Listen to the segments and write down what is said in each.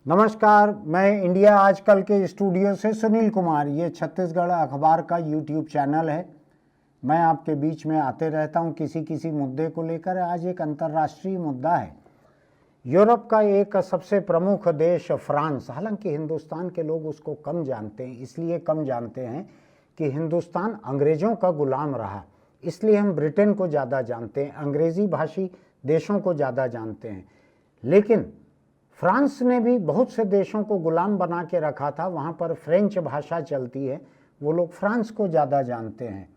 नमस्कार, मैं इंडिया आजकल के स्टूडियो से सुनील कुमार। ये छत्तीसगढ़ अखबार का यूट्यूब चैनल है। मैं आपके बीच में आते रहता हूँ किसी मुद्दे को लेकर। आज एक अंतर्राष्ट्रीय मुद्दा है। यूरोप का एक सबसे प्रमुख देश फ्रांस, हालांकि हिंदुस्तान के लोग उसको कम जानते हैं, इसलिए कम जानते हैं कि हिंदुस्तान अंग्रेज़ों का गुलाम रहा, इसलिए हम ब्रिटेन को ज़्यादा जानते हैं, अंग्रेज़ी भाषी देशों को ज़्यादा जानते हैं। लेकिन फ्रांस ने भी बहुत से देशों को गुलाम बना के रखा था। वहाँ पर फ्रेंच भाषा चलती है, वो लोग फ्रांस को ज़्यादा जानते हैं।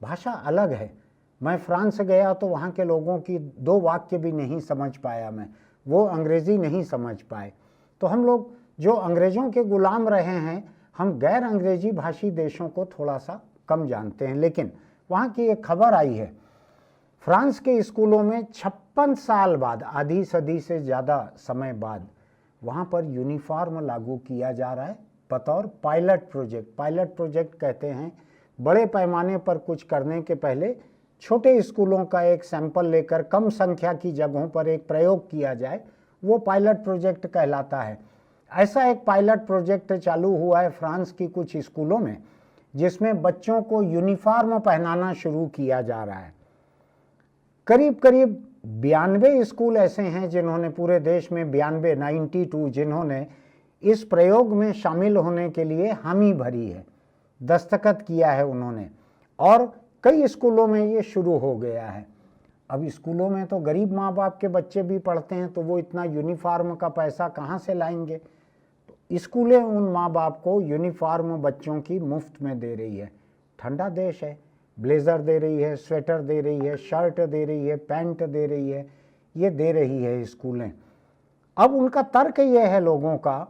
भाषा अलग है। मैं फ्रांस गया तो वहाँ के लोगों की दो वाक्य भी नहीं समझ पाया मैं, वो अंग्रेज़ी नहीं समझ पाए। तो हम लोग जो अंग्रेज़ों के गुलाम रहे हैं, हम गैर अंग्रेज़ी भाषी देशों को थोड़ा सा कम जानते हैं। लेकिन वहाँ की एक खबर आई है, फ्रांस के स्कूलों में 56 साल बाद, आधी सदी से ज़्यादा समय बाद, वहाँ पर यूनिफॉर्म लागू किया जा रहा है बतौर पायलट प्रोजेक्ट। पायलट प्रोजेक्ट कहते हैं बड़े पैमाने पर कुछ करने के पहले छोटे स्कूलों का एक सैंपल लेकर कम संख्या की जगहों पर एक प्रयोग किया जाए, वो पायलट प्रोजेक्ट कहलाता है। ऐसा एक पायलट प्रोजेक्ट चालू हुआ है फ्रांस की कुछ स्कूलों में, जिसमें बच्चों को यूनिफॉर्म पहनाना शुरू किया जा रहा है। करीब 92 स्कूल ऐसे हैं जिन्होंने पूरे देश में 92 जिन्होंने इस प्रयोग में शामिल होने के लिए हामी भरी है, दस्तखत किया है उन्होंने, और कई स्कूलों में ये शुरू हो गया है। अब स्कूलों में तो गरीब माँ बाप के बच्चे भी पढ़ते हैं, तो वो इतना यूनिफॉर्म का पैसा कहाँ से लाएंगे। तो स्कूलें उन माँ बाप को यूनिफॉर्म बच्चों की मुफ्त में दे रही है। ठंडा देश है, ब्लेज़र दे रही है, स्वेटर दे रही है, शर्ट दे रही है, पैंट दे रही है, ये दे रही है स्कूलें। अब उनका तर्क ये है लोगों का,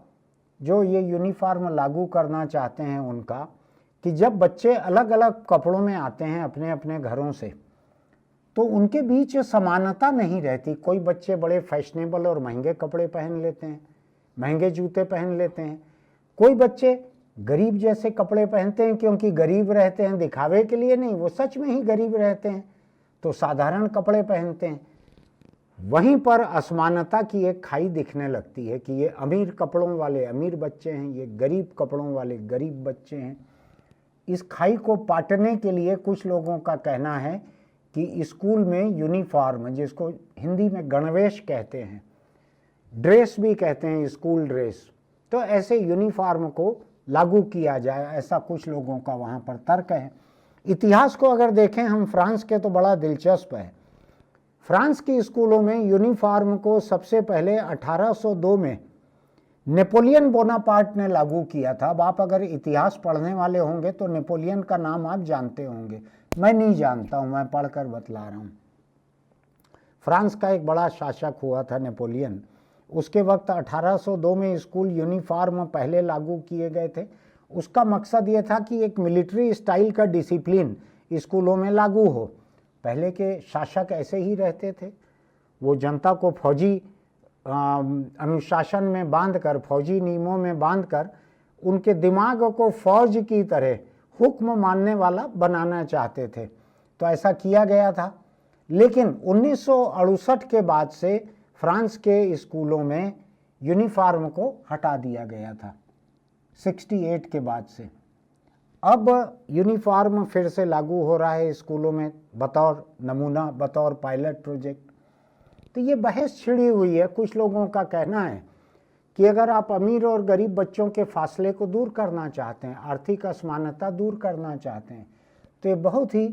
जो ये यूनिफॉर्म लागू करना चाहते हैं उनका, कि जब बच्चे अलग अलग कपड़ों में आते हैं अपने अपने घरों से, तो उनके बीच समानता नहीं रहती। कोई बच्चे बड़े फैशनेबल और महंगे कपड़े पहन लेते हैं, महंगे जूते पहन लेते हैं। कोई बच्चे गरीब जैसे कपड़े पहनते हैं, क्योंकि गरीब रहते हैं, दिखावे के लिए नहीं, वो सच में ही गरीब रहते हैं, तो साधारण कपड़े पहनते हैं। वहीं पर असमानता की एक खाई दिखने लगती है कि ये अमीर कपड़ों वाले अमीर बच्चे हैं, ये गरीब कपड़ों वाले गरीब बच्चे हैं। इस खाई को पाटने के लिए कुछ लोगों का कहना है कि स्कूल में यूनिफॉर्म, जिसको हिंदी में गणवेश कहते हैं, ड्रेस भी कहते हैं, स्कूल ड्रेस, तो ऐसे यूनिफॉर्म को लागू किया जाए, ऐसा कुछ लोगों का वहाँ पर तर्क है। इतिहास को अगर देखें हम फ्रांस के, तो बड़ा दिलचस्प है। फ्रांस की स्कूलों में यूनिफॉर्म को सबसे पहले 1802 में नेपोलियन बोनापार्ट ने लागू किया था। अब आप अगर इतिहास पढ़ने वाले होंगे तो नेपोलियन का नाम आप जानते होंगे, मैं नहीं जानता हूँ, मैं पढ़कर बतला रहा हूँ। फ्रांस का एक बड़ा शासक हुआ था नेपोलियन। उसके वक्त 1802 में स्कूल यूनिफॉर्म पहले लागू किए गए थे। उसका मकसद ये था कि एक मिलिट्री स्टाइल का डिसिप्लिन स्कूलों में लागू हो। पहले के शासक ऐसे ही रहते थे, वो जनता को फौजी अनुशासन में बांधकर, फौजी नियमों में बांधकर, उनके दिमाग को फौज की तरह हुक्म मानने वाला बनाना चाहते थे। तो ऐसा किया गया था। लेकिन 1968 के बाद से फ्रांस के स्कूलों में यूनिफॉर्म को हटा दिया गया था, 68 के बाद से। अब यूनिफॉर्म फिर से लागू हो रहा है स्कूलों में बतौर नमूना, बतौर पायलट प्रोजेक्ट। तो ये बहस छिड़ी हुई है। कुछ लोगों का कहना है कि अगर आप अमीर और गरीब बच्चों के फासले को दूर करना चाहते हैं, आर्थिक असमानता दूर करना चाहते हैं, तो ये बहुत ही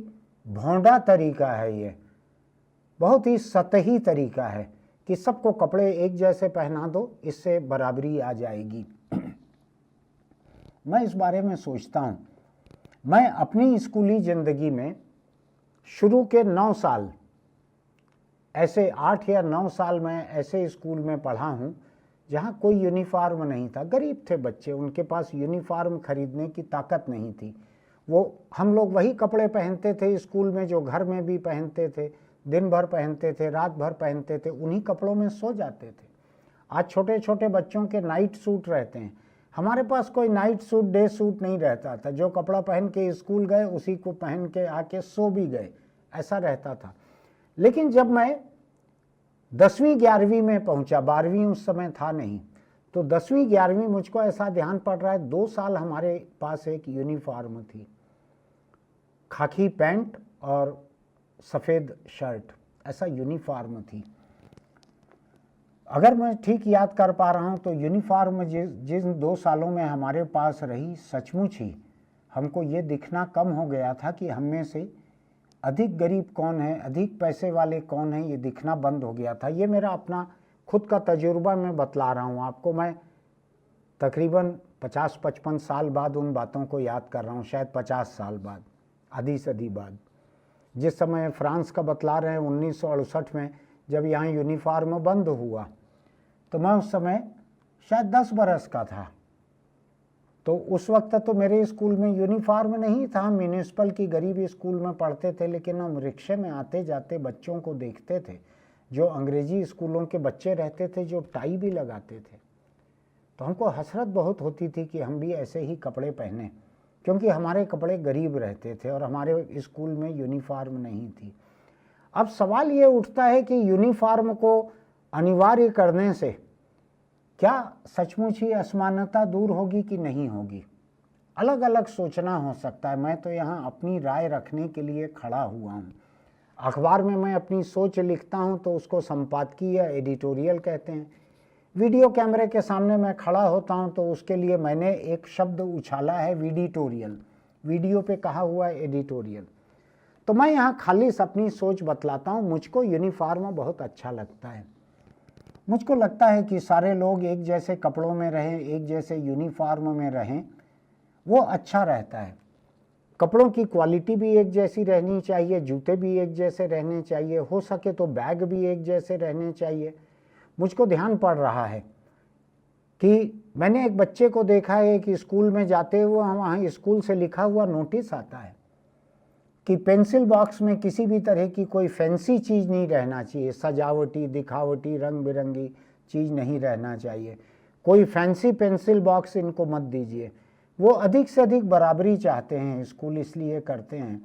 भोंडा तरीका है, ये बहुत ही सतही तरीका है कि सबको कपड़े एक जैसे पहना दो, इससे बराबरी आ जाएगी। मैं इस बारे में सोचता हूँ। मैं अपनी स्कूली ज़िंदगी में शुरू के 9 साल, ऐसे 8 या 9 साल मैं ऐसे स्कूल में पढ़ा हूँ जहाँ कोई यूनिफॉर्म नहीं था। गरीब थे बच्चे, उनके पास यूनिफॉर्म खरीदने की ताकत नहीं थी। हम लोग वही कपड़े पहनते थे स्कूल में जो घर में भी पहनते थे, दिन भर पहनते थे, रात भर पहनते थे, उन्हीं कपड़ों में सो जाते थे। आज छोटे छोटे बच्चों के नाइट सूट रहते हैं, हमारे पास कोई नाइट सूट, डे सूट नहीं रहता था। जो कपड़ा पहन के स्कूल गए उसी को पहन के आके सो भी गए, ऐसा रहता था। लेकिन जब मैं 10वीं 11वीं में पहुंचा, 12वीं उस समय था नहीं, तो 10वीं 11वीं मुझको ऐसा ध्यान पड़ रहा है 2 साल हमारे पास एक यूनिफॉर्म थी, खाकी पैंट और सफ़ेद शर्ट, ऐसा यूनिफॉर्म थी। अगर मैं ठीक याद कर पा रहा हूँ तो यूनिफॉर्म जिन 2 सालों में हमारे पास रही, सचमुच ही हमको ये दिखना कम हो गया था कि हम में से अधिक गरीब कौन है, अधिक पैसे वाले कौन है, ये दिखना बंद हो गया था। ये मेरा अपना खुद का तजुर्बा मैं बतला रहा हूँ आपको। मैं तकरीबन 50-55 साल बाद उन बातों को याद कर रहा हूँ, शायद 50 साल बाद, आधी सदी बाद। जिस समय फ्रांस का बतला रहे हैं 1968 में जब यहाँ यूनिफॉर्म बंद हुआ, तो मैं उस समय शायद 10 बरस का था। तो उस वक्त तो मेरे स्कूल में यूनिफॉर्म नहीं था, हम म्यूनिसिपल की गरीब स्कूल में पढ़ते थे, लेकिन हम रिक्शे में आते जाते बच्चों को देखते थे, जो अंग्रेजी स्कूलों के बच्चे रहते थे, जो टाई भी लगाते थे। तो हमको हसरत बहुत होती थी कि हम भी ऐसे ही कपड़े पहने, क्योंकि हमारे कपड़े गरीब रहते थे और हमारे स्कूल में यूनिफॉर्म नहीं थी। अब सवाल ये उठता है कि यूनिफॉर्म को अनिवार्य करने से क्या सचमुच ही असमानता दूर होगी कि नहीं होगी? अलग अलग सोचना हो सकता है। मैं तो यहाँ अपनी राय रखने के लिए खड़ा हुआ हूँ। अखबार में मैं अपनी सोच लिखता हूँ तो उसको संपादकीय या एडिटोरियल कहते हैं। वीडियो कैमरे के सामने मैं खड़ा होता हूँ तो उसके लिए मैंने एक शब्द उछाला है, वीडिटोरियल। वीडियो पे कहा हुआ है एडिटोरियल। तो मैं यहाँ खाली अपनी सोच बतलाता हूँ। मुझको यूनिफॉर्म बहुत अच्छा लगता है। मुझको लगता है कि सारे लोग एक जैसे कपड़ों में रहें, एक जैसे यूनिफॉर्म में रहें, वो अच्छा रहता है। कपड़ों की क्वालिटी भी एक जैसी रहनी चाहिए, जूते भी एक जैसे रहने चाहिए, हो सके तो बैग भी एक जैसे रहने चाहिए। मुझको ध्यान पड़ रहा है कि मैंने एक बच्चे को देखा है कि स्कूल में जाते हुए वहाँ स्कूल से लिखा हुआ नोटिस आता है कि पेंसिल बॉक्स में किसी भी तरह की कोई फैंसी चीज़ नहीं रहना चाहिए, सजावटी दिखावटी रंग बिरंगी चीज़ नहीं रहना चाहिए। कोई फैंसी पेंसिल बॉक्स इनको मत दीजिए। वो अधिक से अधिक बराबरी चाहते हैं, स्कूल इसलिए करते हैं।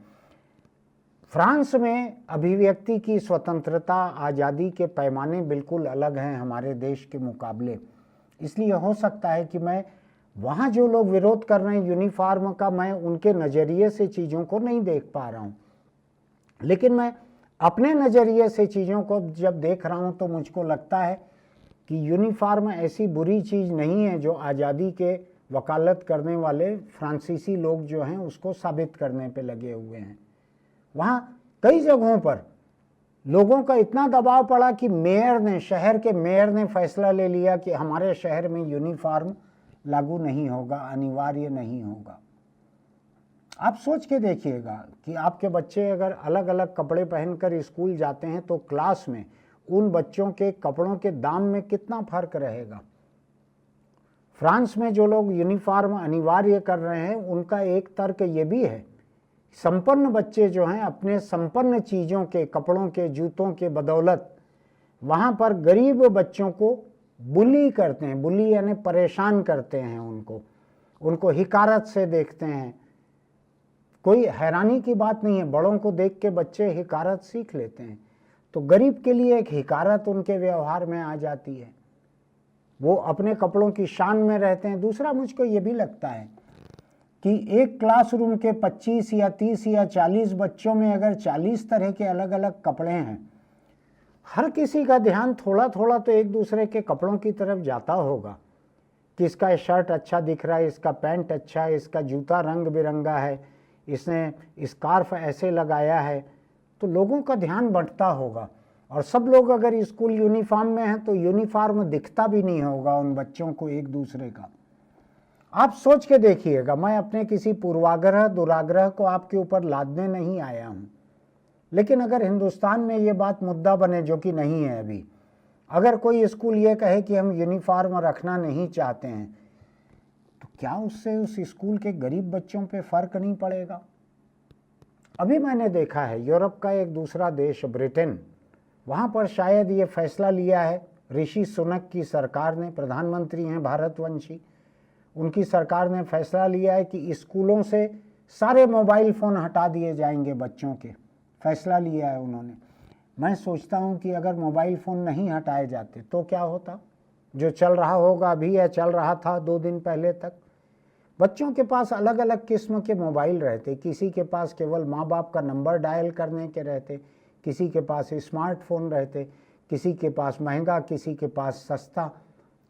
फ्रांस में अभिव्यक्ति की स्वतंत्रता, आज़ादी के पैमाने बिल्कुल अलग हैं हमारे देश के मुकाबले। इसलिए हो सकता है कि मैं वहाँ जो लोग विरोध कर रहे हैं यूनिफॉर्म का, मैं उनके नज़रिए से चीज़ों को नहीं देख पा रहा हूँ, लेकिन मैं अपने नज़रिए से चीज़ों को जब देख रहा हूँ तो मुझको लगता है कि यूनिफॉर्म ऐसी बुरी चीज़ नहीं है जो आज़ादी के वकालत करने वाले फ्रांसीसी लोग जो हैं उसको साबित करने पे लगे हुए हैं। वहाँ कई जगहों पर लोगों का इतना दबाव पड़ा कि मेयर ने, शहर के मेयर ने फैसला ले लिया कि हमारे शहर में यूनिफॉर्म लागू नहीं होगा, अनिवार्य नहीं होगा। आप सोच के देखिएगा कि आपके बच्चे अगर अलग अलग कपड़े पहनकर स्कूल जाते हैं तो क्लास में उन बच्चों के कपड़ों के दाम में कितना फर्क रहेगा। फ्रांस में जो लोग यूनिफॉर्म अनिवार्य कर रहे हैं उनका एक तर्क ये भी है, संपन्न बच्चे जो हैं अपने संपन्न चीज़ों के, कपड़ों के, जूतों के बदौलत वहाँ पर गरीब बच्चों को बुली करते हैं। बुली यानी परेशान करते हैं, उनको हिकारत से देखते हैं। कोई हैरानी की बात नहीं है, बड़ों को देख के बच्चे हिकारत सीख लेते हैं। तो गरीब के लिए एक हिकारत उनके व्यवहार में आ जाती है, वो अपने कपड़ों की शान में रहते हैं। दूसरा, मुझको ये भी लगता है कि एक क्लासरूम के 25 या 30 या 40 बच्चों में अगर 40 तरह के अलग अलग कपड़े हैं, हर किसी का ध्यान थोड़ा थोड़ा तो एक दूसरे के कपड़ों की तरफ जाता होगा कि इसका शर्ट अच्छा दिख रहा है, इसका पैंट अच्छा है, इसका जूता रंग बिरंगा है, इसने स्कार्फ ऐसे लगाया है, तो लोगों का ध्यान बंटता होगा। और सब लोग अगर स्कूल यूनिफॉर्म में हैं तो यूनिफॉर्म दिखता भी नहीं होगा उन बच्चों को एक दूसरे का। आप सोच के देखिएगा। मैं अपने किसी पूर्वाग्रह दुराग्रह को आपके ऊपर लादने नहीं आया हूँ, लेकिन अगर हिंदुस्तान में ये बात मुद्दा बने, जो कि नहीं है अभी, अगर कोई स्कूल ये कहे कि हम यूनिफॉर्म रखना नहीं चाहते हैं, तो क्या उससे उस स्कूल के गरीब बच्चों पे फर्क नहीं पड़ेगा? अभी मैंने देखा है यूरोप का एक दूसरा देश ब्रिटेन, वहाँ पर शायद ये फैसला लिया है ऋषि सुनक की सरकार ने, प्रधानमंत्री हैं भारतवंशी, उनकी सरकार ने फैसला लिया है कि स्कूलों से सारे मोबाइल फ़ोन हटा दिए जाएंगे बच्चों के, फैसला लिया है उन्होंने। मैं सोचता हूँ कि अगर मोबाइल फ़ोन नहीं हटाए जाते तो क्या होता? जो चल रहा होगा अभी या चल रहा था 2 दिन पहले तक। बच्चों के पास अलग अलग किस्म के मोबाइल रहते, किसी के पास केवल माँ बाप का नंबर डायल करने के रहते, किसी के पास स्मार्टफोन रहते, किसी के पास महंगा, किसी के पास सस्ता।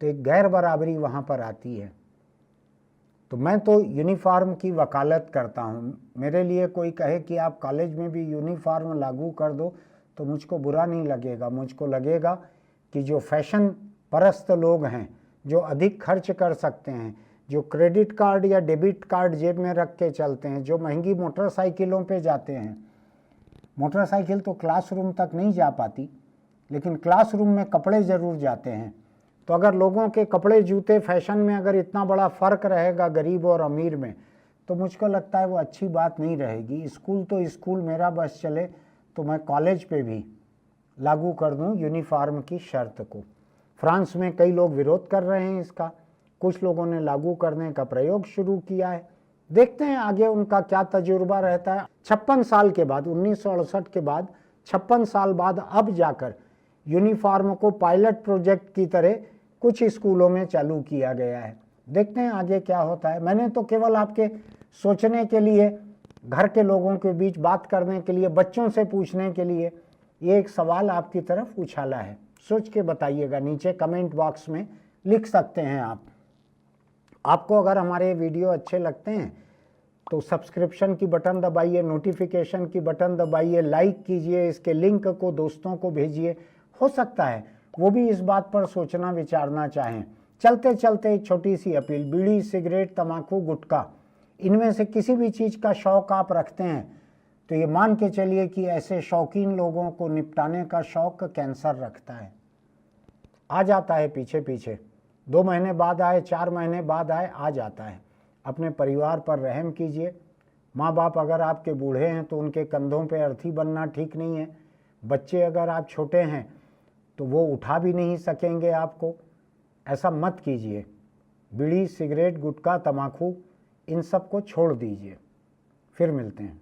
तो एक गैर बराबरी वहाँ पर आती है। तो मैं तो यूनिफॉर्म की वकालत करता हूँ। मेरे लिए कोई कहे कि आप कॉलेज में भी यूनिफॉर्म लागू कर दो तो मुझको बुरा नहीं लगेगा। मुझको लगेगा कि जो फैशन परस्त लोग हैं, जो अधिक खर्च कर सकते हैं, जो क्रेडिट कार्ड या डेबिट कार्ड जेब में रख के चलते हैं, जो महंगी मोटरसाइकिलों पे जाते हैं, मोटरसाइकिल तो क्लासरूम तक नहीं जा पाती, लेकिन क्लासरूम में कपड़े ज़रूर जाते हैं। तो अगर लोगों के कपड़े जूते फैशन में अगर इतना बड़ा फ़र्क रहेगा गरीब और अमीर में, तो मुझको लगता है वो अच्छी बात नहीं रहेगी। स्कूल तो स्कूल, मेरा बस चले तो मैं कॉलेज पे भी लागू कर दूं यूनिफॉर्म की शर्त को। फ्रांस में कई लोग विरोध कर रहे हैं इसका, कुछ लोगों ने लागू करने का प्रयोग शुरू किया है। देखते हैं आगे उनका क्या तजुर्बा रहता है। 56 साल के बाद, 1968 के बाद 56 साल बाद अब जाकर यूनिफॉर्म को पायलट प्रोजेक्ट की तरह कुछ स्कूलों में चालू किया गया है। देखते हैं आगे क्या होता है। मैंने तो केवल आपके सोचने के लिए, घर के लोगों के बीच बात करने के लिए, बच्चों से पूछने के लिए ये एक सवाल आपकी तरफ उछाला है। सोच के बताइएगा, नीचे कमेंट बॉक्स में लिख सकते हैं आप। आपको अगर हमारे वीडियो अच्छे लगते हैं तो सब्सक्रिप्शन की बटन दबाइए, नोटिफिकेशन की बटन दबाइए, लाइक कीजिए, इसके लिंक को दोस्तों को भेजिए। हो सकता है वो भी इस बात पर सोचना विचारना चाहें। चलते चलते एक छोटी सी अपील, बीड़ी, सिगरेट, तम्बाकू, गुटखा, इनमें से किसी भी चीज़ का शौक आप रखते हैं तो ये मान के चलिए कि ऐसे शौकीन लोगों को निपटाने का शौक कैंसर रखता है। आ जाता है पीछे पीछे, 2 महीने बाद आए, 4 महीने बाद आए, आ जाता है। अपने परिवार पर रहम कीजिए। माँ बाप अगर आपके बूढ़े हैं तो उनके कंधों पे अर्थी बनना ठीक नहीं है। बच्चे अगर आप छोटे हैं तो वो उठा भी नहीं सकेंगे आपको। ऐसा मत कीजिए। बीड़ी, सिगरेट, गुटखा, तम्बाकू, इन सब को छोड़ दीजिए। फिर मिलते हैं।